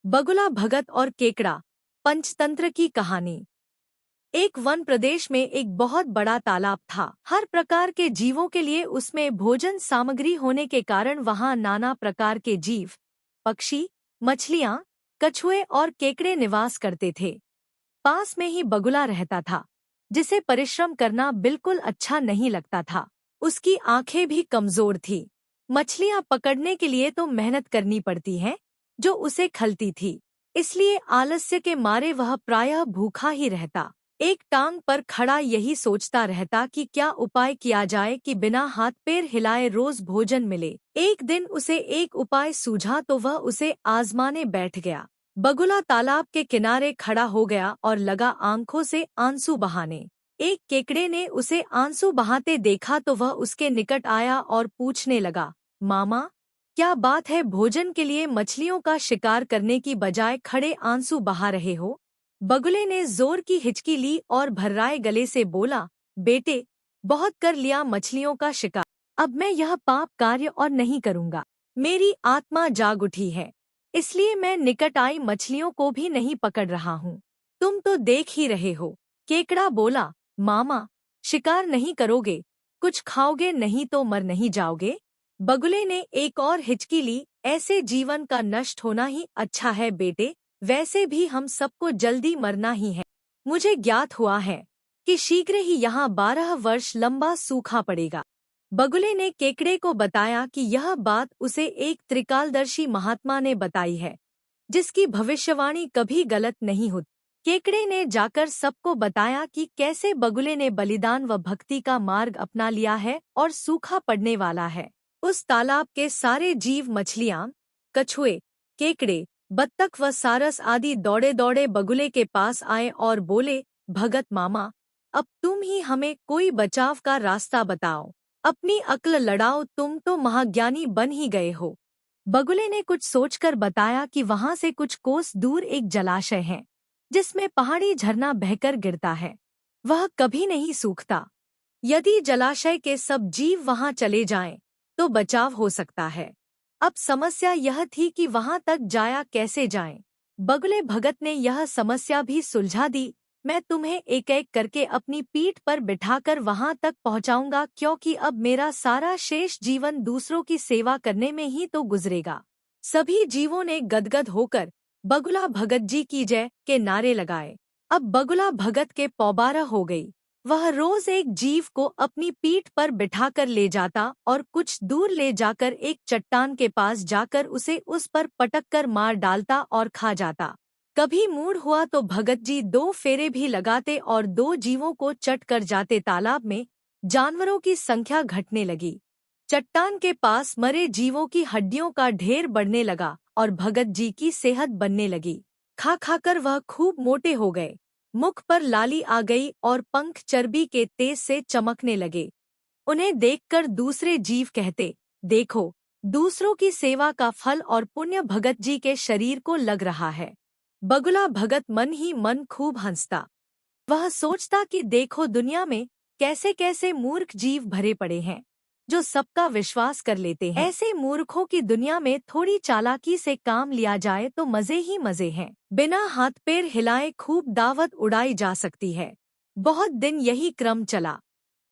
बगुला भगत और केकड़ा पंचतंत्र की कहानी। एक वन प्रदेश में एक बहुत बड़ा तालाब था। हर प्रकार के जीवों के लिए उसमें भोजन सामग्री होने के कारण वहां नाना प्रकार के जीव, पक्षी, मछलियां, कछुए और केकड़े निवास करते थे। पास में ही बगुला रहता था, जिसे परिश्रम करना बिल्कुल अच्छा नहीं लगता था। उसकी आंखें भी कमजोर थी। मछलियां पकड़ने के लिए तो मेहनत करनी पड़ती है, जो उसे खलती थी। इसलिए आलस्य के मारे वह प्रायः भूखा ही रहता। एक टांग पर खड़ा यही सोचता रहता कि क्या उपाय किया जाए कि बिना हाथ पैर हिलाए रोज भोजन मिले। एक दिन उसे एक उपाय सूझा तो वह उसे आजमाने बैठ गया। बगुला तालाब के किनारे खड़ा हो गया और लगा आंखों से आंसू बहाने। एक केकड़े ने उसे आंसू बहाते देखा तो वह उसके निकट आया और पूछने लगा, मामा, क्या बात है, भोजन के लिए मछलियों का शिकार करने की बजाय खड़े आंसू बहा रहे हो? बगुले ने जोर की हिचकी ली और भर्राए गले से बोला, बेटे, बहुत कर लिया मछलियों का शिकार। अब मैं यह पाप कार्य और नहीं करूँगा। मेरी आत्मा जाग उठी है, इसलिए मैं निकट आई मछलियों को भी नहीं पकड़ रहा हूँ। तुम तो देख ही रहे हो। केकड़ा बोला, मामा, शिकार नहीं करोगे, कुछ खाओगे नहीं तो मर नहीं जाओगे? बगुले ने एक और हिचकी ली, ऐसे जीवन का नष्ट होना ही अच्छा है बेटे, वैसे भी हम सबको जल्दी मरना ही है। मुझे ज्ञात हुआ है कि शीघ्र ही यहाँ 12 वर्ष लंबा सूखा पड़ेगा। बगुले ने केकड़े को बताया कि यह बात उसे एक त्रिकालदर्शी महात्मा ने बताई है, जिसकी भविष्यवाणी कभी गलत नहीं होती। केकड़े ने जाकर सबको बताया कि कैसे बगुले ने बलिदान व भक्ति का मार्ग अपना लिया है और सूखा पड़ने वाला है। उस तालाब के सारे जीव, मछलियां, कछुए, केकड़े, बत्तख व सारस आदि दौड़े दौड़े बगुले के पास आए और बोले, भगत मामा, अब तुम ही हमें कोई बचाव का रास्ता बताओ। अपनी अक्ल लड़ाओ, तुम तो महाज्ञानी बन ही गए हो। बगुले ने कुछ सोचकर बताया कि वहां से कुछ कोस दूर एक जलाशय है, जिसमें पहाड़ी झरना बहकर गिरता है। वह कभी नहीं सूखता। यदि जलाशय के सब जीव वहां चले जाएं, तो बचाव हो सकता है। अब समस्या यह थी कि वहां तक जाया कैसे जाएं। बगुले भगत ने यह समस्या भी सुलझा दी। मैं तुम्हें एक एक करके अपनी पीठ पर बिठाकर वहां तक पहुंचाऊंगा, क्योंकि अब मेरा सारा शेष जीवन दूसरों की सेवा करने में ही तो गुजरेगा। सभी जीवों ने गदगद होकर बगुला भगत जी की जय के नारे लगाए। अब बगुला भगत के पौबारा हो गई। वह रोज एक जीव को अपनी पीठ पर बिठाकर ले जाता और कुछ दूर ले जाकर एक चट्टान के पास जाकर उसे उस पर पटक कर मार डालता और खा जाता। कभी मूड हुआ तो भगत जी 2 फेरे भी लगाते और 2 जीवों को चट कर जाते। तालाब में जानवरों की संख्या घटने लगी। चट्टान के पास मरे जीवों की हड्डियों का ढेर बढ़ने लगा और भगत जी की सेहत बनने लगी। खा खाकर वह खूब मोटे हो गए। मुख पर लाली आ गई और पंख चर्बी के तेज से चमकने लगे। उन्हें देखकर दूसरे जीव कहते, देखो, दूसरों की सेवा का फल और पुण्य भगत जी के शरीर को लग रहा है। बगुला भगत मन ही मन खूब हंसता। वह सोचता कि देखो, दुनिया में कैसे कैसे मूर्ख जीव भरे पड़े हैं, जो सबका विश्वास कर लेते हैं। ऐसे मूर्खों की दुनिया में थोड़ी चालाकी से काम लिया जाए तो मजे ही मजे हैं। बिना हाथ पैर हिलाए खूब दावत उड़ाई जा सकती है। बहुत दिन यही क्रम चला।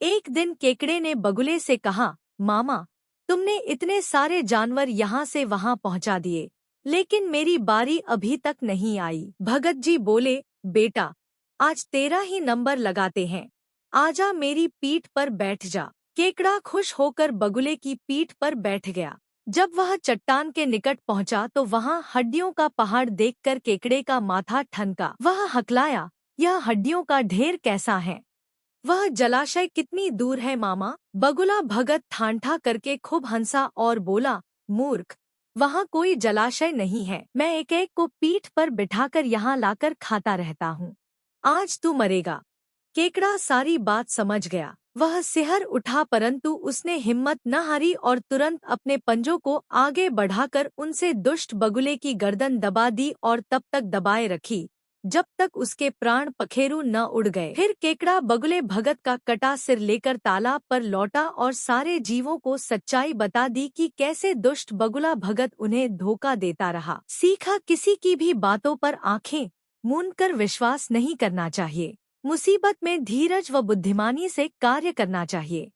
एक दिन केकड़े ने बगुले से कहा, मामा, तुमने इतने सारे जानवर यहाँ से वहाँ पहुँचा दिए, लेकिन मेरी बारी अभी तक नहीं आई। भगत जी बोले, बेटा, आज तेरा ही नंबर लगाते हैं। आजा, मेरी पीठ पर बैठ जा। केकड़ा खुश होकर बगुले की पीठ पर बैठ गया। जब वह चट्टान के निकट पहुंचा तो वहां हड्डियों का पहाड़ देखकर केकड़े का माथा ठनका। वह हकलाया, यह हड्डियों का ढेर कैसा है? वह जलाशय कितनी दूर है मामा? बगुला भगत ठांठा करके खूब हंसा और बोला, मूर्ख, वहाँ कोई जलाशय नहीं है। मैं एक एक को पीठ पर बिठाकर यहाँ लाकर खाता रहता हूँ। आज तू मरेगा। केकड़ा सारी बात समझ गया। वह सिहर उठा, परंतु उसने हिम्मत न हारी और तुरंत अपने पंजों को आगे बढ़ाकर उनसे दुष्ट बगुले की गर्दन दबा दी और तब तक दबाए रखी जब तक उसके प्राण पखेरु न उड़ गए। फिर केकड़ा बगुले भगत का कटा सिर लेकर तालाब पर लौटा और सारे जीवों को सच्चाई बता दी कि कैसे दुष्ट बगुला भगत उन्हें धोखा देता रहा। सीखा, किसी की भी बातों पर आंखें मूंद कर विश्वास नहीं करना चाहिए। मुसीबत में धीरज व बुद्धिमानी से कार्य करना चाहिए।